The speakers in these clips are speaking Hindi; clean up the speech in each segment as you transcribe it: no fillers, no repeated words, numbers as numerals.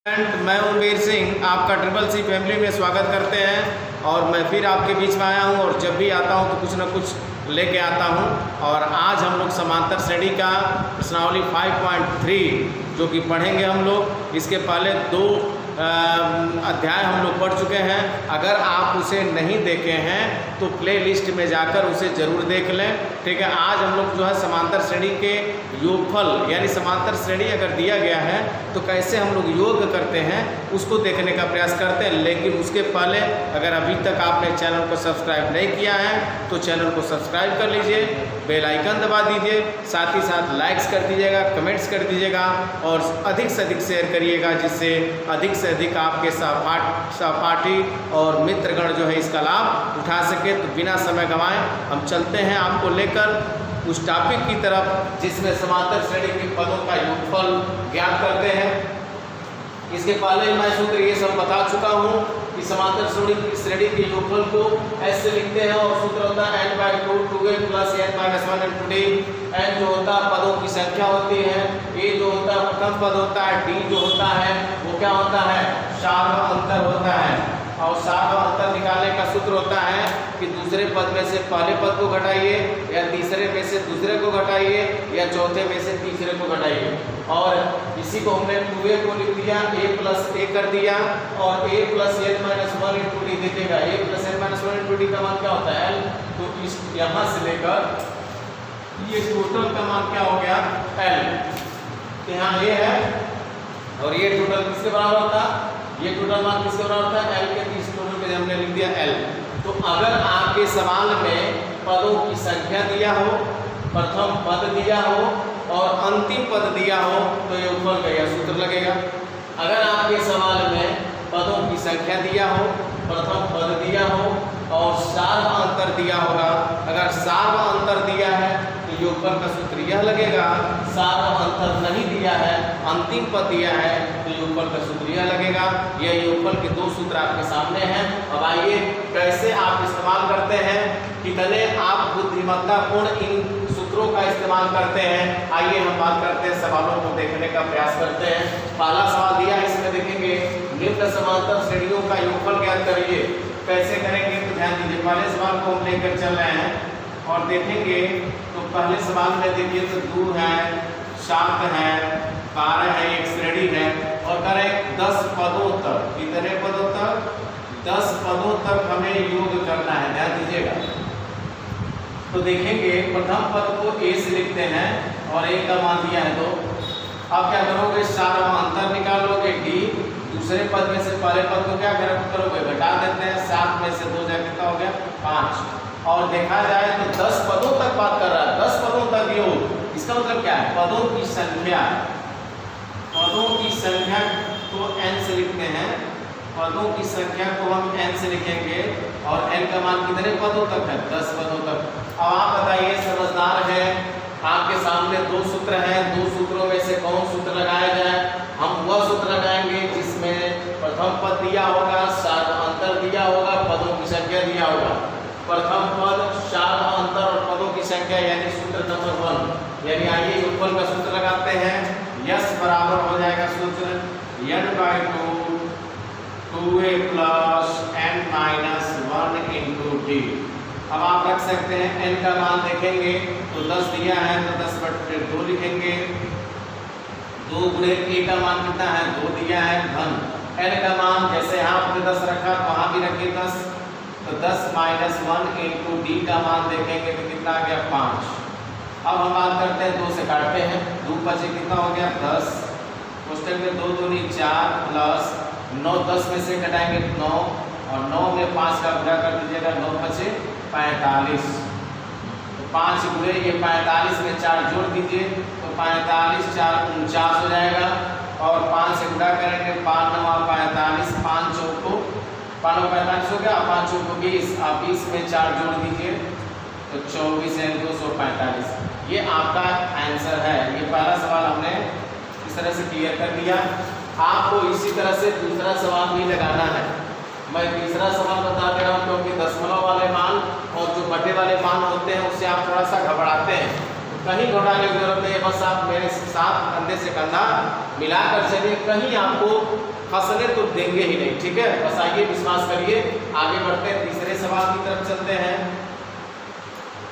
मैं उमवीर सिंह आपका ट्रिपल सी फैमिली में स्वागत करते हैं और मैं फिर आपके बीच में आया हूं और जब भी आता हूं तो कुछ ना कुछ लेके आता हूं। और आज हम लोग समांतर श्रेणी का प्रश्नावली 5.3 जो कि पढ़ेंगे हम लोग। इसके पहले दो अध्याय हम लोग पढ़ चुके हैं। अगर आप उसे नहीं देखे हैं तो प्ले लिस्ट में जाकर उसे ज़रूर देख लें, ठीक है। आज हम लोग जो है समांतर श्रेणी के योगफल यानी समांतर श्रेणी अगर दिया गया है तो कैसे हम लोग योग करते हैं उसको देखने का प्रयास करते हैं। लेकिन उसके पहले अगर अभी तक आपने चैनल को सब्सक्राइब नहीं किया है तो चैनल को सब्सक्राइब कर लीजिए, बेल आइकन दबा दीजिए, साथ ही साथ लाइक्स कर दीजिएगा, कमेंट्स कर दीजिएगा और अधिक से अधिक शेयर करिएगा, जिससे अधिक से अधिक आपके सहपाठी और मित्रगण जो है इसका लाभ उठा सके। तो बिना समय गंवाए हम चलते हैं आपको लेकर उस टॉपिक की तरफ जिसमें समांतर श्रेणी के पदों का योगफल ज्ञात करते हैं। इसके पहले मैं सूत्र ये सब बता चुका हूँ कि समांतर श्रेणी के योगफल को ऐसे लिखते हैं और सूत्र होता है n/2 2a + n-1 × d। n जो होता है पदों की संख्या होती है, a जो होता है प्रथम पद होता है, d जो होता है वो क्या होता है, सार्वभौम अंतर होता है। और सार्वभौम अंतर निकालने का सूत्र होता है कि दूसरे पद में से पहले पद को घटाइए या तीसरे में से दूसरे को घटाइए या चौथे में से तीसरे को घटाइए। और इसी को हमने 2a को लिख दिया, a + a कर दिया और a + n-1 × d दिखेगा। a + n-1 × d का मान क्या होता है, l। तो इस यहाँ से लेकर ये टोटल का मान क्या हो गया, l। यहाँ a है और ये टोटल किसके बराबर होता है, ये टोटल मान किसके बराबर होता है, l के। इस टोटल पे हमने लिख दिया l। तो अगर आपके सवाल में पदों की संख्या दिया हो, प्रथम पद दिया हो और अंतिम पद दिया हो तो योगफल का यह सूत्र लगेगा। अगर आपके सवाल में पदों की संख्या दिया हो, प्रथम पद दिया हो और सार्वभौम अंतर दिया होगा, अगर सार्वभौम अंतर दिया है तो योगफल का सूत्र यह लगेगा। सार्वभौम अंतर नहीं दिया है, अंतिम पद दिया है तो योगफल का सूत्र यह लगेगा। यह योगफल के दो सूत्र आपके सामने हैं। अब आइए कैसे आप इस्तेमाल करते हैं, कितने आप बुद्धिमत्तापूर्ण इन सूत्रों का इस्तेमाल करते हैं। आइए हम बात करते हैं, सवालों को देखने का प्रयास करते हैं। पहला सवाल दिया है, इसमें देखेंगे निम्न समांतर श्रेणियों का योगफल ज्ञात करिए। कैसे करेंगे तो ध्यान दीजिए, पहले सवाल को हम लेकर चल रहे हैं और देखेंगे तो पहले सवाल में देखिए तो 2 है, 7 है, 12 है, एक श्रेणी है और करें 10 पदों तक। कितने पदों तक, 10 पदों तक हमें योग करना है, ध्यान दीजिएगा। तो देखेंगे प्रथम पद को a से लिखते हैं और a का मान दिया है 2। अब क्या करोगे, सार्वभौम अंतर निकालोगे d। दूसरे पद में से पहले पद को क्या करोगे, घटा देते हैं। 7 में से 2 जाए कितना हो गया, 5। और देखा जाए तो 10 पदों तक बात कर रहा है, 10 पदों तक योग। इसका मतलब क्या है, पदों की संख्या, पदों की संख्या को n से लिखते हैं। पदों की संख्या को हम n से लिखेंगे और n का मान कितने पदों तक है, 10 पदों तक। अब आप बताइए, समझदार है, आपके सामने 2 सूत्र हैं, 2 सूत्रों में से कौन सूत्र लगाया जाए। हम वह सूत्र लगाएंगे जिसमें प्रथम पद दिया होगा, सार्वभौम अंतर दिया होगा, पदों की संख्या दिया होगा। प्रथम पद, सार्वभौम अंतर और पदों की संख्या यानी सूत्र नंबर 1। यानी आइए योगफल का सूत्र लगाते हैं। यस बराबर हो जाएगा सूत्र n/2 2a + n-1 × d। अब आप रख सकते हैं n का मान देखेंगे तो 10 दिया है तो 10/2 लिखेंगे। 2 × a का मान कितना है, 2 दिया है धन। n का मान जैसे यहाँ पे 10 रखा तो वहाँ भी रखिए 10, तो 10 - 1 × d का मान देखेंगे तो कितना आ गया, 5। अब हम बात करते हैं, 2 से काटते हैं, 2 बचे कितना हो गया, 10। क्वेश्चन में 2 दूनी 4 प्लस 9, 10 में से घटाएंगे 9 और 9 में 5 का गुणा कर दीजिएगा, 9 बचे 45। तो 5 गुणे ये 45 में 4 जोड़ दीजिए तो 45 4 49 हो जाएगा और 5 से गुणा करेंगे, 5 9 45, 5 चौको 5 45 हो गया, 5 चौको 20। आप 20 में 4 जोड़ दीजिए तो 24 है 245। ये आपका आंसर है। ये पहला सवाल हमने इस तरह से क्लियर कर दिया। आपको इसी तरह से दूसरा सवाल भी लगाना है। मैं तीसरा सवाल बता दे रहा हूँ क्योंकि दशमलव वाले मान और जो बटे वाले मान होते हैं उससे आप थोड़ा सा घबराते हैं। कहीं घबराने की जरूरत नहीं है, बस आप मेरे साथ कंधे से कंधा मिलाकर चलिए, कहीं आपको फंसने तो देंगे ही नहीं, ठीक है। बस आइए विश्वास करिए, आगे बढ़ते हैं, तीसरे सवाल की तरफ चलते हैं।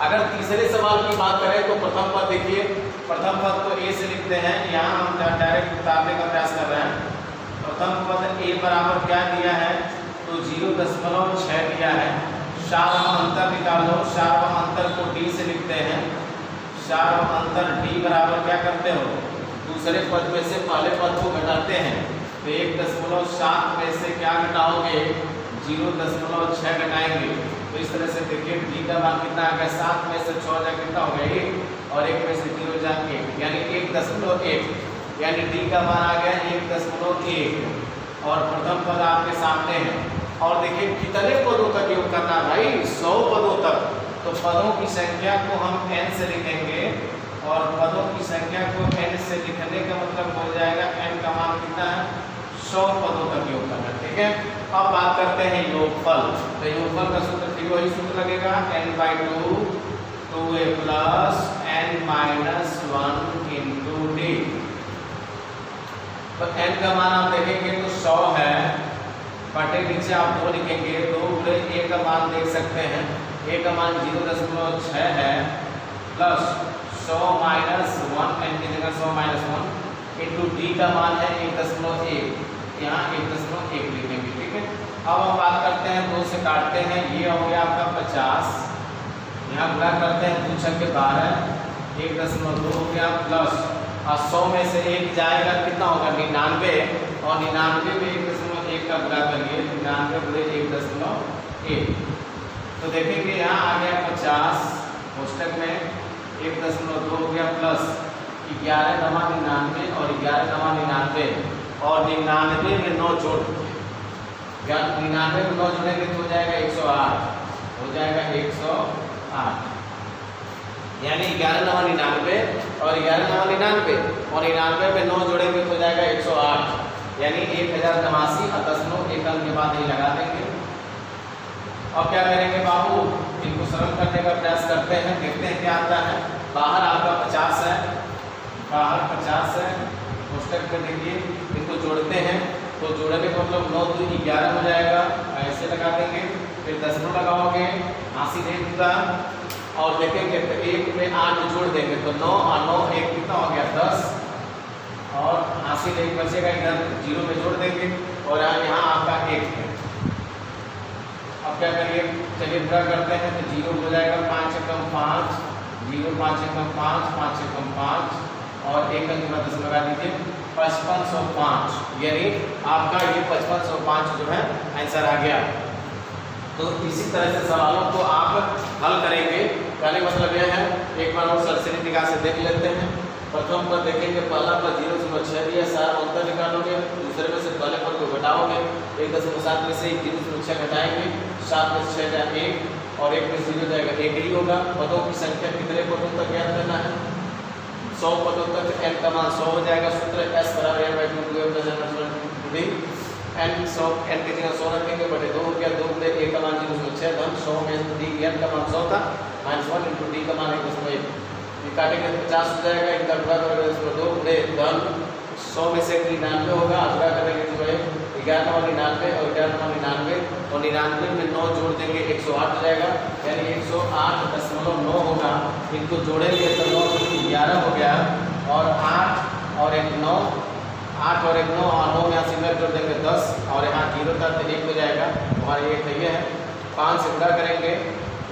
अगर तीसरे सवाल की बात करें तो प्रथम पद देखिए, प्रथम पद को ए से लिखते हैं, यहाँ हम डायरेक्ट उतारने का प्रयास कर रहे हैं। प्रथम पद ए बराबर क्या दिया है, तो 0.6 दिया है। सार्वम अंतर निकाल लो, सार्वम अंतर को डी से लिखते हैं। सार्वम अंतर डी बराबर क्या करते हो, दूसरे पद में से पहले पद को घटाते हैं, तो 1.7 में से क्या घटाओगे, 0.6 घटाएंगे। तो इस तरह से देखिए डी का मान कितना आ गया, 7 में से 6 जाए कितना हो गया 1, और 1 में से 0 जाए 1, यानी 1.1, यानी डी का मान आ गया 1.1। और प्रथम पद आपके सामने है। और देखिए कितने पदों तक योग करना भाई, 100 पदों तक। तो पदों की संख्या को हम n से लिखेंगे, और पदों की संख्या को n से लिखने का मतलब हो जाएगा n का मान कितना है, 100 पदों तक योग करना, ठीक है। अब बात करते हैं योगफल। तो योगफल का सूत्र ठीक वही सूत्र लगेगा, n/2 2a plus n-1 into D. तो n का मान आप देखेंगे तो 100 है, बटे नीचे आप 2 लिखेंगे, 2 गुणे a का मान देख सकते हैं, a का मान 0.6 है, प्लस 100 माइनस 1, n की जगह 100 माइनस 1 इंटू डी का मान है 1.1, यहाँ 1.1 लिखेंगे, ठीक है। अब हम बात करते हैं, 2 से काटते हैं, ये हो गया आपका 50, यहाँ गुणा करते हैं 2 छक्के 12, 1.2 हो गया, प्लस 100 में से 1 जाएगा कितना होगा 99, और 99 में 1.1 का गुणा करिए, 99 गुणे 1.1। तो देखेंगे यहाँ आ गया 50, कोष्टक में 1.2 हो गया, प्लस 11 9 99, और 11 9 99, और 99 में 9 जोड़, 99 में 9 जोड़ेंगे तो हो जाएगा 108, हो जाएगा 108, यानी 11 9 99, और 11 9 99, और 99 में 9 जोड़ेंगे तो हो जाएगा 108, यानी 1089। 10 एक अंक के बाद ही लगा देंगे। अब क्या करेंगे बाबू, इनको सरल करने का प्रयास करते हैं, देखते हैं क्या आता है। बाहर आपका 50 है, बाहर 50 है, कोष्टक में देखिए इनको जोड़ते हैं, तो जोड़ने का मतलब 9 2 11 हो जाएगा, ऐसे लगा देंगे, फिर 10 लगाओगे, 80 रहेगा, और देखेंगे तो 1 में 8 जोड़ देंगे, तो 9 और 9 1 कितना हो गया 10, और 80 1 बचेगा, इधर 0 में जोड़ देंगे, और यहाँ आपका 1 है। अब क्या करिए, चलिए पूरा करते हैं, तो 0 हो जाएगा, 5 एकम 5, 0 5 एकम 5, 5 एकम 5, और 1 अंक के बाद 10 लगा दीजिए, 5505, यानी आपका ये 5505 जो है आंसर आ गया। तो इसी तरह से सवालों को आप हल करेंगे। कहने का मतलब यह है, एक बार और सरसरी निगाह से देख लेते हैं। प्रथम पर देखेंगे, पहला पर 0.6 दिया, सारा अंतर निकालोगे, दूसरे में से पहले पर को घटाओगे, 1.7 में से 0.6 घटाएंगे, 7 में से 6 जाए 1, और 1 में 0 जाएगा 1 ही होगा। पदों की संख्या कितने पदों तक ज्ञात करना है, 100 पदों तक, n का मान 100 हो जाएगा। सूत्र s बराबर n/2 plus n/2 n 100, n की जगह 100 रखेंगे, बटे 2 हो गया, 2 गुणे a का मान 0.6 धन 100 में d, n का मान 100 था, -1 इंटू d का मान 1.1, ये काटेंगे तो 50 हो जाएगा, इनका गुणा करेंगे तो 2 गुणे धन 100 में से 99 होगा, गुणा करेंगे तो 11 9 99, और 11 9 99, और 99 में 9 जोड़ देंगे 108 हो जाएगा, यानी 108.9 होगा। इनको जोड़ेंगे तो 9 11 हो गया, और 8 और 1 9, 8 और 1 9, और 9 में 80 जोड़ देंगे 10, और यहाँ 0 था तो 1 हो जाएगा, हमारा ये सही है। 5 से गुणा करेंगे,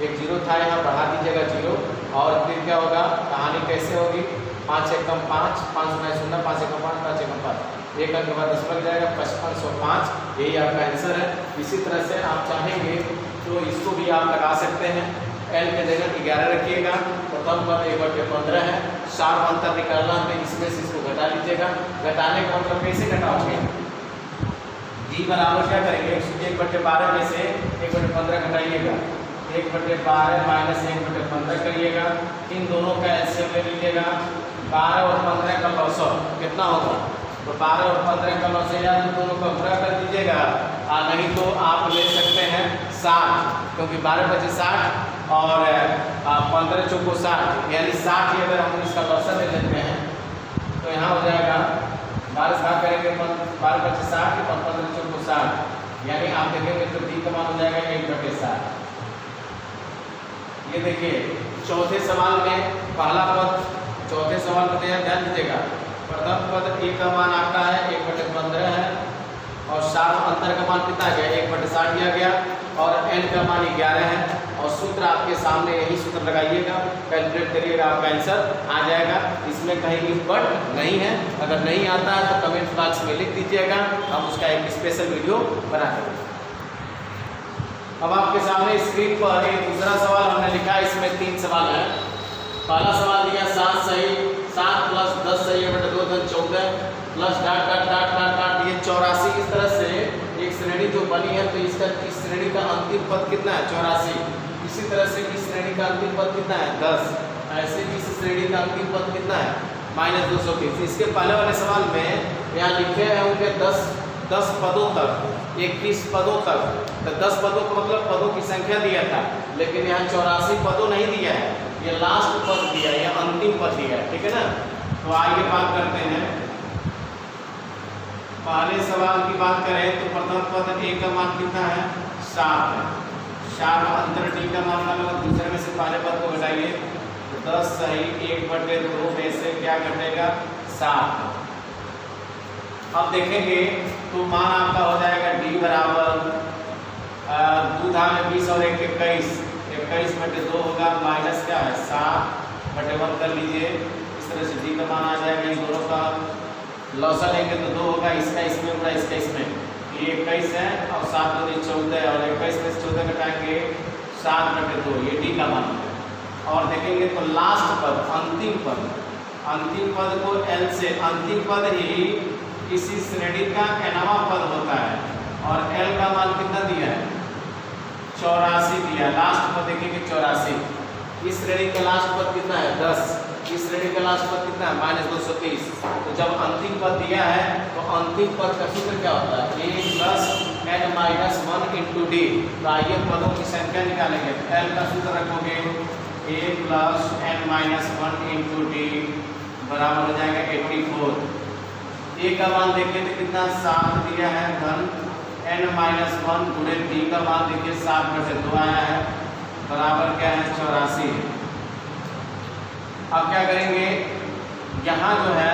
एक 0 था, यहाँ बढ़ा दीजिएगा 0, और फिर क्या होगा, कहानी कैसे होगी, 5 एकम 5, 5 गुना 0, 5 एकम 5, 5 एकम 5, 1 अंक के बाद 10 लग जाएगा, 5505, यही आपका आंसर है। इसी तरह से आप चाहेंगे तो इसको भी आप लगा सकते हैं, n के जगह 11 रखिएगा, प्रथम पद 1/15 है, सार अंतर निकालना है, इसमें से इसको घटा लीजिएगा। घटाने का मतलब कैसे घटाओगे, d बराबर क्या करेंगे, 1/12 में से 1/15 घटाइएगा, 1/12 माइनस 1/15 करिएगा, इन दोनों का एलसीएम ले लीजिएगा, 12 और 15 का लॉसर कितना होगा, तो 12 और 15 का लॉसर, या तो दोनों का पूरा कर दीजिएगा, नहीं तो आप ले सकते हैं 60, क्योंकि 12 बचे 60 और 15 चौको 60, यानी 60 ही अगर हम इसका लौसर ले लेते हैं तो यहाँ हो जाएगा 12 भाग करेंगे 12 25 60, 15 चौको 60, यानी आप देखेंगे तो डी का मान हो जाएगा 1/60। ये देखिए चौथे सवाल में पहला पद, चौथे सवाल में ध्यान दीजिएगा, प्रथम पद ए का मान आता है 1/15 है और सारा अंतर का मान कितना गया 1/60 दिया गया और एन का मान 11 है और सूत्र आपके सामने यही सूत्र लगाइएगा, कैलकुलेट करिएगा, आपका आंसर आ जाएगा। इसमें कहीं बट नहीं है, अगर नहीं आता है तो कमेंट बॉक्स में लिख दीजिएगा, हम उसका एक स्पेशल वीडियो बना देंगे। अब आपके सामने स्क्रीन पर एक दूसरा सवाल हमने लिखा, इसमें 3 सवाल है। पहला सवाल दिया 7 सही, 7 + 10 सही है 2 × 14 plus dot dot dot dot dot, ये 84। इस तरह से एक श्रेणी जो बनी है तो इसका इस श्रेणी का अंतिम पद कितना है 84। इसी तरह से इस श्रेणी का अंतिम पद कितना है 10। ऐसे ही इस श्रेणी का अंतिम पद कितना है -230। इसके पहले वाले सवाल में यहाँ लिखे हैं उनके 10 पदों तक, 21 पदों तक, तो 10 पदों का मतलब पदों की संख्या दिया था, लेकिन यहाँ 84 पदों नहीं दिया है, ये लास्ट पद दिया है, यह अंतिम पद दिया है, ठीक है ना। तो आइए बात करते हैं, पहले सवाल की बात करें तो प्रथम पद ए का मान कितना है 7 है, 7 अंतर डी का मान मतलब दूसरे में से पहले पद को घटाइए तो 10 सही 1/2 में से क्या घटेगा 7। अब देखेंगे तो मान आपका हो जाएगा डी बराबर 2 धागे 20 और 1 21, 21/2 होगा माइनस क्या है 7/1 कर लीजिए। इस तरह से डी का मान आ जाएगा, इन दोनों का लौसा लेंगे तो 2 होगा, इसका इसमें होगा इसका इसमें, ये 21 है और 7 × 2 14 और 21 में से 14 घटाएंगे 7/2, ये डी का मान है। और देखेंगे तो लास्ट पद अंतिम पद को एल से, अंतिम पद ही किसी श्रेणी का nवां पद होता है और एल का मान कितना दिया है 84 दिया, लास्ट पद देखेंगे 84। इस श्रेणी का लास्ट पद कितना है 10, इस श्रेणी का लास्ट पद कितना है -230। तो जब अंतिम पद दिया है तो अंतिम पद का सूत्र क्या होता है a + n - 1 × d। तो आइए पदों की संख्या निकालेंगे, तो l का सूत्र रखोगे a + n - 1 × d बराबर हो जाएगा 84। a का मान देखिए तो कितना 7 दिया है धन n - 1 गुणे d का मान देखिए 7/2 आया है, बराबर क्या है 84। अब क्या करेंगे, यहाँ जो है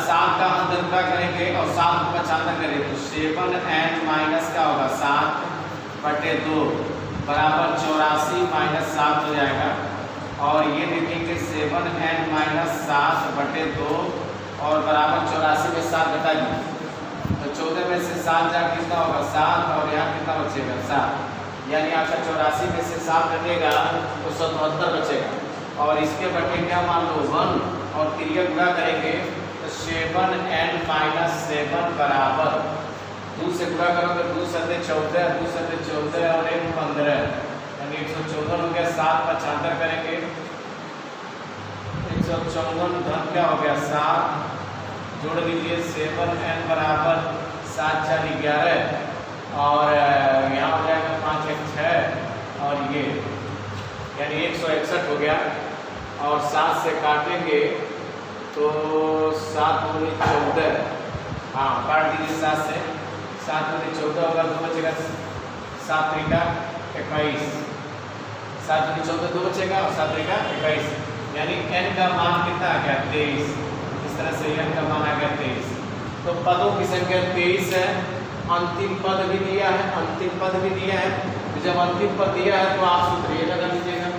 7 का अंतर गुणा करेंगे और 7 को 75 करेंगे तो 7n क्या होगा 7/2 बराबर 84 - 7 हो जाएगा। और ये देखेंगे 7n - 7/2 और बराबर 84 में 7 घटा दीजिए तो 14 में से 7 जा कितना होगा 7 और यहाँ कितना बचेगा 7, यानी आपका 84 में से 7 घटेगा तो 77 बचेगा। और इसके बटे क्या मान लो 1 और 3 गुणा करेंगे तो 7n - 7 बराबर 2 से गुणा करोगे 2 × 14, 2 × 14 और 1 15, यानी 114 हो गया। 7 75 करेंगे 154 धन क्या हो गया 7, जोड़ लीजिए 7n बराबर 7 × 4 = 11 और यहाँ हो जाएगा 5 × 1 6 और ये यानी 161 हो गया। और 7 से काटेंगे तो 7 × 2 = 14, हाँ काट दीजिए 7 से, 7 × 2 = 14 होगा, 2 बचेगा 7 × 3 = 21, 7 × 2 = 14 2 बचेगा और 7 × 3 = 21, यानी n का मान कितना आ गया 23। इस तरह से n का मान आ गया 23। तो पदों की संख्या 23 है, अंतिम पद भी दिया है, अंतिम पद भी दिया है। तो जब अंतिम पद दिया है तो आप सूत्र ये लगा लीजिएगा।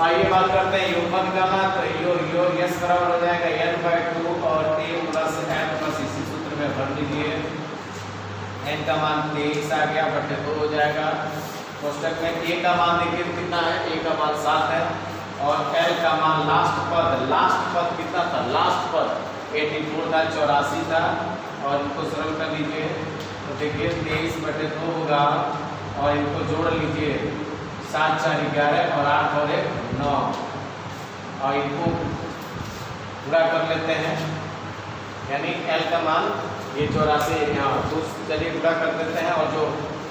आइए बात करते हैं योगफल का, तो योग यस बराबर हो जाएगा n/2 और t + n + इसी सूत्र में भर लीजिए। n का मान 23 आ गया बटे 2 हो जाएगा। कोष्टक में a का मान देखिए कितना है, a का मान 7 है और l का मान लास्ट पद कितना था, लास्ट पद 84 था, 84 था और इनको सरल कर लीजिए तो देखिए 23/2 होगा और इनको जोड़ लीजिए 7 × 4 = 11 और 8 और 1 9 और इनको पूरा कर लेते हैं, यानी l का मान ये 84 यहाँ 2 चलिए पूरा कर देते हैं और जो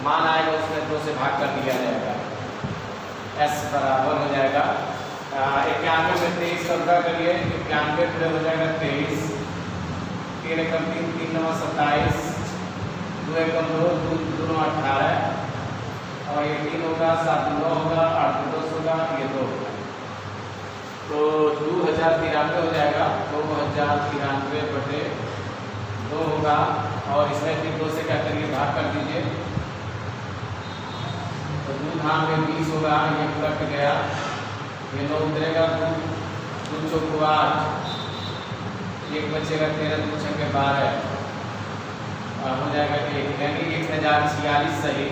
मान आएगा उसमें 2 से भाग कर दिया जाएगा। एस बराबर हो जाएगा 91 में 23 का गुणा करिए, 91 पूरे हो जाएगा 23, 3 एकम 3, 3 9 27, 2 एकम 2, 2 2 18, और ये 3 होगा, 7 9 होगा, 8 2 होगा, ये 2 होगा, तो 2093 हो जाएगा, 2093 बटे 2 होगा, और इसमें फिर 2 से क्या करिए भाग कर दीजिए, तो 2 धाम में 20 होगा, ये कट गया, ये 9 उतरेगा, 2 चौको 8, 1 बचेगा 13, 2 छक्के 12, और हो जाएगा 1, यानी 1046 सही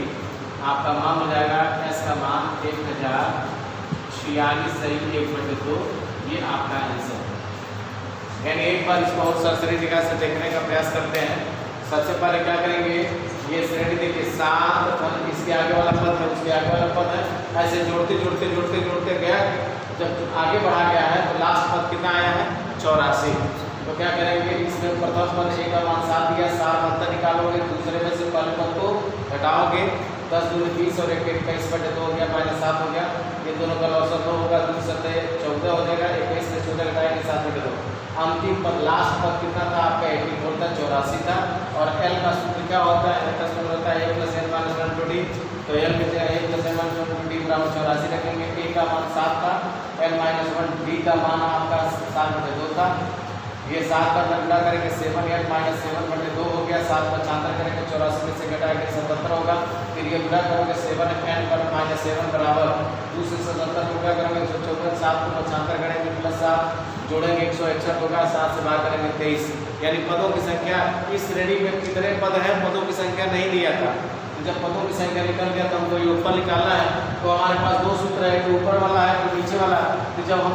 आपका मान हो जाएगा। एस का मान 1046 सही 1/2, ये आपका आंसर है। यानी एक बार इसको और सरसरी जगह से देखने का प्रयास करते हैं। सबसे पहले क्या करेंगे, ये श्रेणी देखिए 7 इसके आगे वाला पद है, उसके आगे वाला पद है, ऐसे जोड़ते जोड़ते जोड़ते जोड़ते गया, जब आगे बढ़ा गया है तो लास्ट पद कितना आया है 84। तो क्या करेंगे, इसमें प्रथम पद ए का मान 7 दिया, 7 अंतर निकालोगे, दूसरे में से पहले पद को घटाओगे, 10 दूनी 20 और 1 21/2 हो गया, -7 हो गया, ये दोनों का औसत 2 होगा, 2 7 14 हो जाएगा, 21 से 14 घटाएंगे 7/2। अंतिम पद लास्ट पद कितना था आपका 84 था, 84 था, और एल का सूत्र क्या होता है, एल का सूत्र होता है 1 + n - 1 × d, तो एल की जगह 1 + n - 1 × d बराबर 84 रखेंगे। ए का मान 7 था, n - 1 d का मान आपका 7/2 था, ये 7 का गुणा करेंगे 7n - 7/2 हो गया, 7 का छांतर करेंगे 84 में से घटाएंगे 77 होगा, फिर ये गुणा करोगे 7n - 7 बराबर 2 से 77 गुणा करेंगे 114, 7 को छांतर करेंगे +7 जोड़ेंगे 161 होगा, 7 से भाग करेंगे 23, यानी पदों की संख्या इस श्रेणी में कितने पद हैं, पदों की संख्या नहीं दिया था। जब पदों की संख्या निकल गया तो हमको योगफल निकालना है, तो हमारे पास 2 सूत्र है, एक ऊपर वाला है एक नीचे वाला। तो जब हम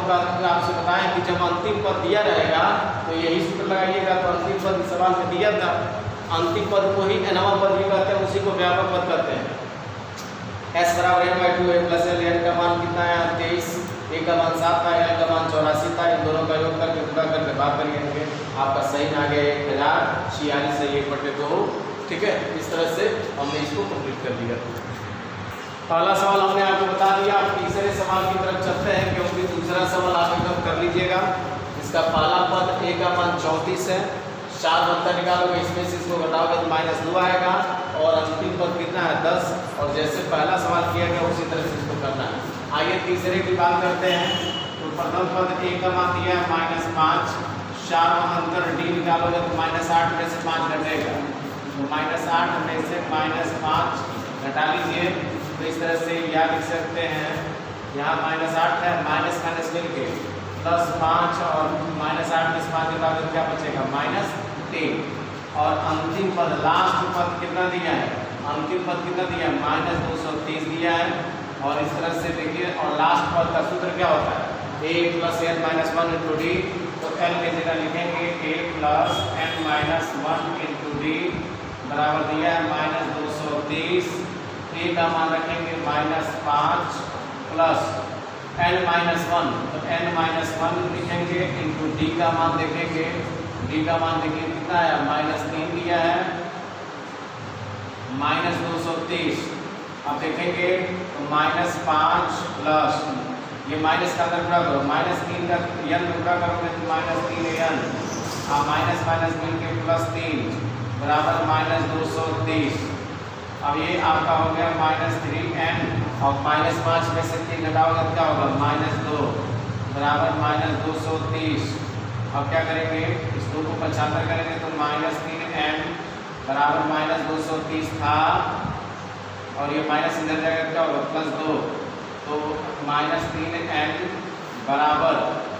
आपसे बताएं कि जब अंतिम पद दिया रहेगा तो यही सूत्र लगाइएगा, तो अंतिम पद सवाल में दिया था, अंतिम पद को ही nवां पद भी कहते हैं, उसी को व्यापक पद कहते हैं। s बराबर n/2 a + l, n का मान कितना है 23, a का मान 7 था, l का मान 84 था, इन दोनों का योग करके गुणा करके भाग करिए, आपका सही आ गया 1046 सही 1/2। ठीक है, इस तरह से हमने इसको कंप्लीट कर दिया। पहला सवाल हमने आपको बता दिया, आप तीसरे सवाल की तरफ चलते हैं, क्योंकि दूसरा सवाल आप एकदम कर लीजिएगा। इसका पहला पद a का मान 34 है, 4 अंतर निकालोगे, इसमें से इसको घटाओगे तो -2 आएगा, और अंतिम पद कितना है 10, और जैसे पहला सवाल किया गया उसी तरह से इसको करना है। आइए तीसरे की बात करते हैं। तो प्रथम पद a का मान दिया है -5, 4 अंतर d निकालोगे तो -8 में से 5 घटेगा, तो -8 में से -5 घटा लीजिए, तो इस तरह से याद लिख सकते हैं, यहाँ -8 है, माइनस मिलके +5, और -8 में से 5 के बाद क्या बचेगा -3, और अंतिम पद लास्ट पद कितना दिया है, अंतिम पद कितना दिया है -230 दिया है, और इस तरह से देखिए, और लास्ट पद का सूत्र क्या होता है a + n - 1 × d, तो l की जगह लिखेंगे a + n - 1 × d बराबर दिया है -230, a का मान रखेंगे -5 प्लस n - 1, तो n - 1 लिखेंगे इंटू d का मान देखेंगे, d का मान देखिए कितना है -3 दिया है, -230, अब देखेंगे तो -5 प्लस ये माइनस का अंदर गुणा करो, -3 का n में गुणा करोगे तो -3n, अब माइनस मिलके +3 बराबर -230। अब ये आपका हो गया -3n, और -5 में से 3 घटाओगे तो क्या होगा -2 बराबर -230। अब क्या करेंगे, इस 2 को 75 करेंगे तो -3n बराबर -230 था, और ये माइनस इधर जाएगा क्या होगा +2, तो -3n बराबर,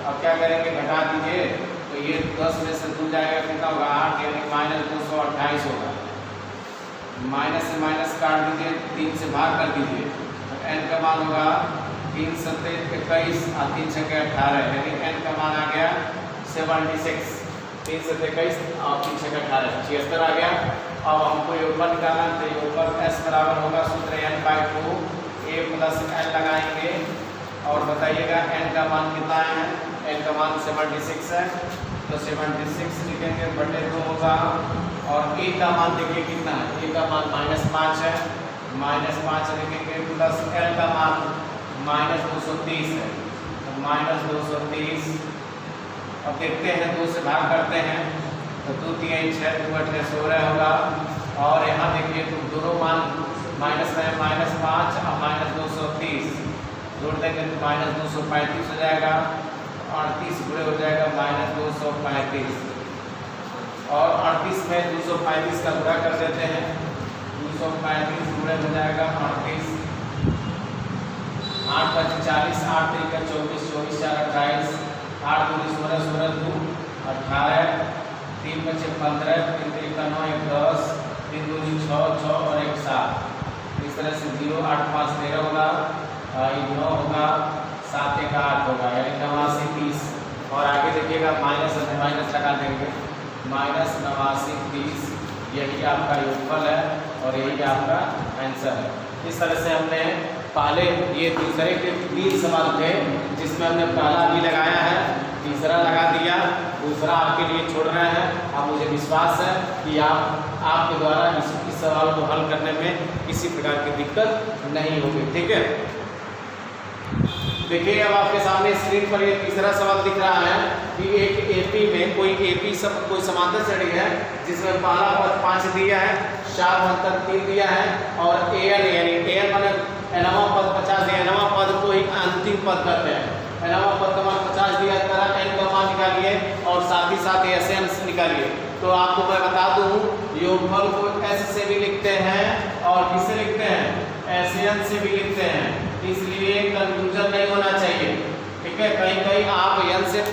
अब क्या करेंगे घटा दीजिए, तो ये 10 में से 2 जाएगा कितना होगा 8, यानी -228 होगा। माइनस से माइनस काट दीजिए, 3 से भाग कर दीजिए, तो n का मान होगा 3 × 7 = 21 और 3 × 6 = 18, यानी n का मान आ गया 76। 3 × 7 = 21 और 3 × 6 = 18, 76 आ गया। अब हमको योगफल निकालना है, तो योगफल s बराबर होगा सूत्र n/2 a + n लगाएंगे, और बताइएगा n का मान कितना है, n का मान 76 है, तो 76 लिखेंगे बटे 2 होगा, और a का मान देखिए कितना है, a का मान -5 है, -5 लिखेंगे, प्लस l का मान माइनस 230 है, तो माइनस 230। अब देखते हैं 2 से भाग करते हैं तो 2 3 6 2 8 16 होगा। और यहाँ देखिए तो दोनों मान माइनस में -5 और माइनस 230 जोड़ देंगे तो माइनस 235 हो जाएगा। 38 गुणे हो जाएगा माइनस 235 और 38 में 235 का गुणा कर देते हैं। 235 गुणे हो जाएगा 38। 8 × 40, 8 × 24, 24 4 28, 8 × 2 16, 16 2 18, 3 × 5 15, 3 × 1 9 1 10, 3 × 2 6 6 और 1 7। इस तरह से 0 8 5 13 होगा, 9 होगा, 7 1 8 होगा, यानी 89 30। और आगे देखिएगा माइनस लगा देंगे, माइनस 89 30। यही आपका योगफल है और यही आपका आंसर है। इस तरह से हमने पहले ये दूसरे के 3 सवाल थे जिसमें हमने पहला भी लगाया है, तीसरा लगा दिया, दूसरा आपके लिए छोड़ रहे हैं। अब मुझे विश्वास है कि आपके द्वारा इस सवाल को हल करने में किसी प्रकार की दिक्कत नहीं होगी। ठीक है, देखिए अब आपके सामने स्क्रीन पर ये तीसरा सवाल दिख रहा है कि एक एपी में कोई समांतर श्रेणी है जिसमें पहला पद 5 दिया है, शार्प अंतर 3 दिया है और एन यानी एन माने एनवा पद 50 दिया। एनवा पद को ही अंतिम पद कहते हैं। एनवा पद का मान 50 दिया, तरह एन का मान निकालिए और साथ ही साथ एसएन निकालिए। तो आपको मैं बता दूं योगफल को एस से भी लिखते हैं और किससे लिखते हैं, एसएन से भी लिखते हैं, इसलिए कंफ्यूजन नहीं होना चाहिए। ठीक है, कहीं कहीं आप एन से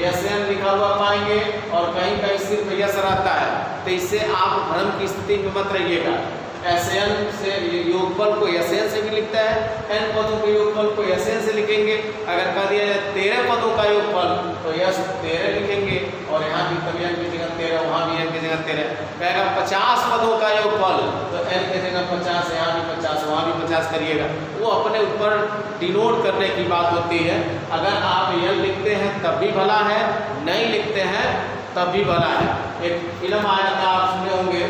एसएन लिखा हुआ पाएंगे और कहीं कहीं सिर्फ यस रहता है, तो इससे आप भ्रम की स्थिति में मत रहिएगा। एसएन से योगफल को एसएन से भी लिखता है, एन पदों के योगफल को एसएन से लिखेंगे। अगर कह दिया जाए 13 पदों का योगफल तो यस 13 लिखेंगे और यहाँ भी कभी एन की जगह 13, वहाँ भी एन की जगह 13। कहेगा 50 पदों का योगफल तो एन की जगह 50, यहाँ भी 50, वहाँ भी 50 करिएगा। वो अपने ऊपर डिनोट करने की बात होती है। अगर आप एन लिखते हैं तब भी भला है, नहीं लिखते हैं तब भी भला है। एक फिल्म आया था, आप सुने होंगे,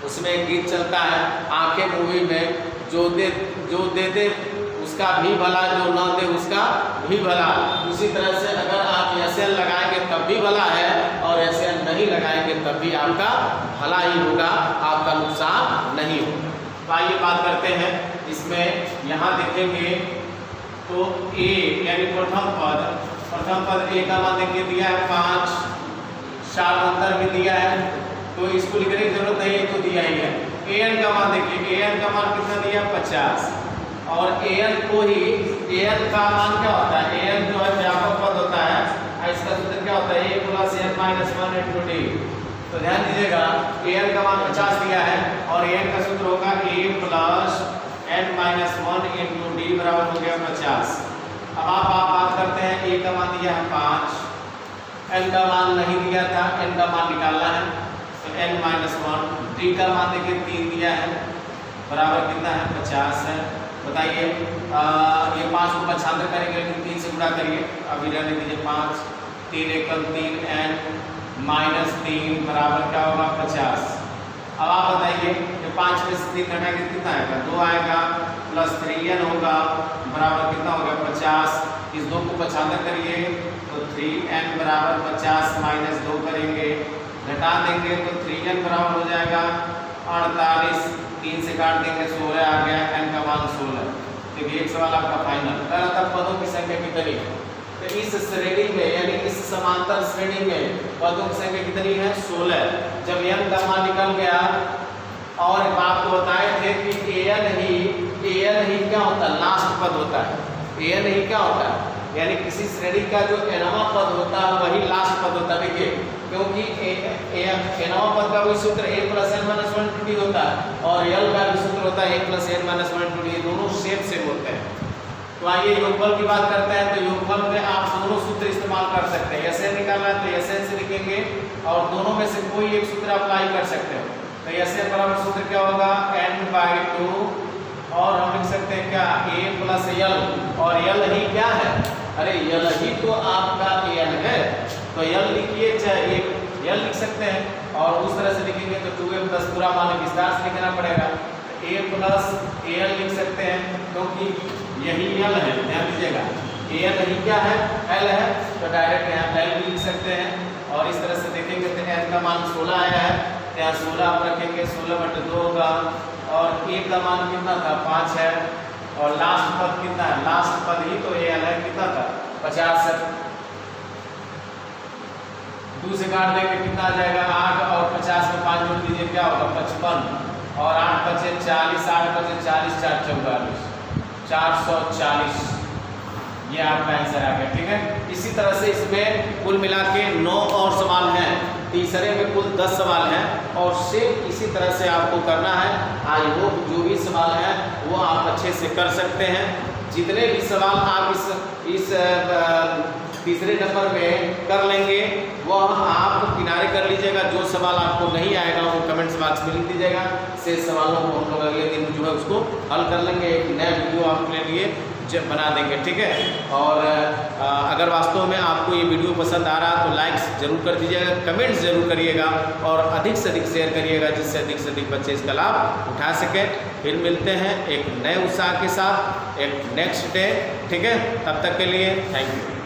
उसमें एक गीत चलता है आंखें मूवी में, जो दे दे उसका भी भला, जो ना दे उसका भी भला। उसी तरह से अगर आप एसएन लगाएंगे तब भी भला है और एसएन नहीं लगाएंगे तब भी आपका भला ही होगा, आपका नुकसान नहीं होगा। तो आइए बात करते हैं इसमें। यहाँ देखेंगे तो ए यानी प्रथम पद ए का मान देखिए दिया है 5, शार्प अंतर भी दिया है तो इसको लिखने की जरूरत नहीं है, तो दिया ही है। एन का मान देखिए, एन का मान कितना दिया 50 और एन को ही एन का मान क्या होता है, एन जो है व्यापक पद होता है, इसका सूत्र क्या होता है a + n - 1 × d। तो ध्यान दीजिएगा एन का मान 50 दिया है और एन का सूत्र होगा a + n - 1 × d बराबर हो गया 50। अब आप बात करते हैं, a का मान दिया है 5, n का मान नहीं दिया था, n का मान निकालना है तो n - 1, d का मान देखिए 3 दिया है बराबर कितना है 50 है। बताइए ये 5 को पक्षांतर करेंगे लेकिन 3 से गुणा करिए। अभी रहने दीजिए 5, 3 × 3 n - 3 बराबर क्या होगा 50। अब आप बताइए ये 5 में से 3 घटाएंगे कितना आएगा, 2 आएगा प्लस 3n होगा बराबर कितना होगा 50। इस 2 को पक्षांतर करिए तो 3n बराबर 50 - 2 करेंगे, घटा देंगे तो 3n बराबर हो जाएगा 48, 3 से काट देंगे 16 आ गया, n का मान 16। देखिए एक सवाल आपका फाइनल कह था पदों की संख्या कितनी है, तो इस श्रेणी में यानी इस समांतर श्रेणी में पदों की संख्या कितनी है 16। जब n का मान निकल गया और आपको बताए थे कि an ही क्या होता है, लास्ट पद होता है। an ही क्या होता है, यानी किसी श्रेणी का जो एनवा पद होता है वही लास्ट पद होता है। देखिए क्योंकि एनवा पद का भी सूत्र a + n - 1 × d होता है और l का भी सूत्र होता है a + n - 1 × d, दोनों सेम होते हैं। तो आइए योगफल की बात करते हैं। तो योगफल में आप दोनों सूत्र इस्तेमाल कर सकते हैं, एसएन निकालना है तो एसएन से लिखेंगे और दोनों में से कोई एक सूत्र अप्लाई कर सकते हो। तो एसएन बराबर सूत्र क्या होगा n/2 और हम लिख सकते हैं क्या a + l और l ही क्या है, अरे यल ही तो आपका एन है तो यल लिखिए, चाहे यल लिख सकते हैं और उस तरह से लिखेंगे तो 2a प्लस पूरा मान विस्तार से लिखना पड़ेगा। a + al लिख सकते हैं क्योंकि यही एल है, ध्यान दीजिएगा। एल ही क्या है, एल है, तो डायरेक्ट यहाँ एल भी लिख सकते हैं। और इस तरह से देखेंगे तो एन का मान 16 आया है, यहाँ 16 आप रखेंगे, 16/2 होगा। और ए का मान कितना था, 5 है। और लास्ट पद कितना है, लास्ट पद ही तो एल है, कितना था, 50 है। 2 से काट देंगे कितना आ जाएगा, 8। और 50 में 5 जोड़ दीजिए, क्या होगा, 55। और 8 बचे 40, 8 बचे 40, 4 44, 440। ये आपका आंसर आ गया, ठीक है। इसी तरह से इसमें कुल मिला के 9 और सवाल हैं, तीसरे में कुल 10 सवाल हैं। और सेम इसी तरह से आपको करना है। आई होप जो भी सवाल हैं वो आप अच्छे से कर सकते हैं। जितने भी सवाल आप इस तीसरे नंबर में कर लेंगे वह आप किनारे कर लीजिएगा। जो सवाल आपको नहीं आएगा वो कमेंट्स बॉक्स में लिख दीजिएगा। शेष सवालों को हम लोग अगले दिन जो है उसको हल कर लेंगे, एक नया वीडियो आपके लिए बना देंगे, ठीक है। और अगर वास्तव में आपको ये वीडियो पसंद आ रहा तो लाइक्स जरूर कर दीजिएगा, कमेंट्स जरूर करिएगा और अधिक से अधिक शेयर करिएगा, जिससे अधिक से अधिक बच्चे इसका लाभ उठा सकें। फिर मिलते हैं एक नए उत्साह के साथ एक नेक्स्ट डे, ठीक है। तब तक के लिए थैंक यू।